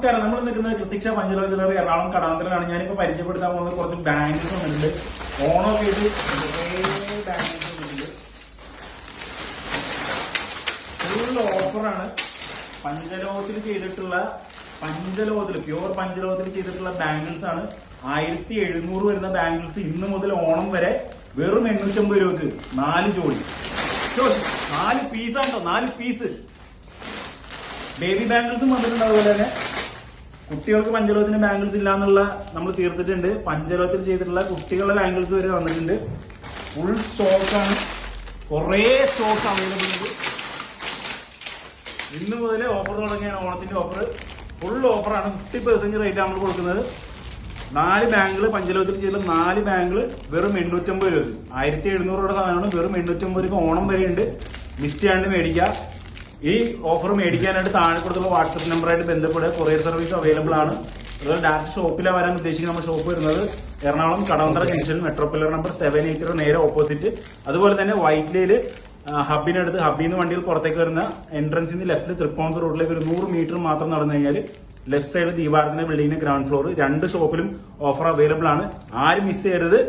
നമസ്കാരം. നമ്മൾ നിൽക്കുന്നത് പ്രതീക്ഷ പഞ്ചലോക ജ്വല്ലറി എറണാകുളം കടാന്തരനാണ്. ഞാനിപ്പോ പരിചയപ്പെടുത്താൻ പോകുന്നത് കുറച്ച് ബാങ്കിൾസ് വന്നിട്ടുണ്ട്. ഓണമൊക്കെ ഇത് ബാങ്കിൾസ് വന്നിട്ടുണ്ട്. ഫുൾ ഓഫറാണ്. പഞ്ചലോകത്തിൽ ചെയ്തിട്ടുള്ള പ്യൂർ പഞ്ചലോകത്തിൽ ചെയ്തിട്ടുള്ള ബാങ്കിൾസ് ആണ്. 1700 വരുന്ന ബാങ്കിൾസ് ഇന്ന് മുതൽ ഓണം വരെ വെറും 850 രൂപക്ക് 4 ജോഡി. 4 പീസാണോ? 4 പീസ്. ബേബി ബാങ്കിൾസും വന്നിട്ടുണ്ട്. അതുപോലെ തന്നെ കുട്ടികൾക്ക് പഞ്ചലോകത്തിന് ബാങ്കിൾസ് ഇല്ല എന്നുള്ള നമ്മൾ തീർത്തിട്ടുണ്ട്. പഞ്ചലോകത്തിൽ ചെയ്തിട്ടുള്ള കുട്ടികളുടെ ബാങ്കിൾസ് വരെ വന്നിട്ടുണ്ട്. ഫുൾ സ്റ്റോക്കാണ്. കുറേ സ്റ്റോക്ക് അവൈലബിൾ ഉണ്ട്. ഇന്ന് മുതൽ ഓഫർ തുടങ്ങിയാണ്. ഓണത്തിന്റെ ഓഫർ ഫുൾ ഓഫറാണ്. 50% റേറ്റ് നമ്മൾ കൊടുക്കുന്നത്. 4 ബാങ്കിള് പഞ്ചലോകത്തിൽ ചെയ്ത 4 ബാങ്കിള് വെറും 850 രൂപ. 1700 രൂപയുടെ സാധനമാണ്. വെറും 850 രൂപ ഓണം വരെ ഉണ്ട്. മിസ് ചെയ്യാണ്ട് മേടിക്കുക. ഈ ഓഫർ മേടിക്കാനായിട്ട് താഴെ കൊടുത്തുള്ള വാട്സ്ആപ്പ് നമ്പറായിട്ട് ബന്ധപ്പെടുക. കൊറിയർ സർവീസ് അവൈലബിൾ ആണ്. അതുപോലെ ഡയറക്റ്റ് ഷോപ്പിലാണ് വരാൻ ഉദ്ദേശിക്കുന്നത്. നമ്മുടെ ഷോപ്പ് വരുന്നത് Ernakulam Kadavanthra junction metro pillar number 780 നേരെ ഓപ്പോസിറ്റ്. അതുപോലെ തന്നെ വൈറ്റ്ലയിൽ ഹബിനടുത്ത് ഹബിന്ന് വണ്ടിയിൽ പുറത്തേക്ക് വരുന്ന എൻട്രൻസിൽ നിന്ന് ലെഫ്റ്റിൽ തൃപ്പൂണിത്തുറ റോഡിലേക്ക് ഒരു 100 മീറ്റർ മാത്രം നടന്നു കഴിഞ്ഞാൽ ലെഫ്റ്റ് സൈഡ് ദീപാരത്തിന്റെ ബിൽഡിങ്ങിന്റെ ഗ്രൗണ്ട് ഫ്ലോർ 2 ഷോപ്പിലും ഓഫർ അവൈലബിൾ ആണ്. ആരും മിസ് ചെയ്യരുത്.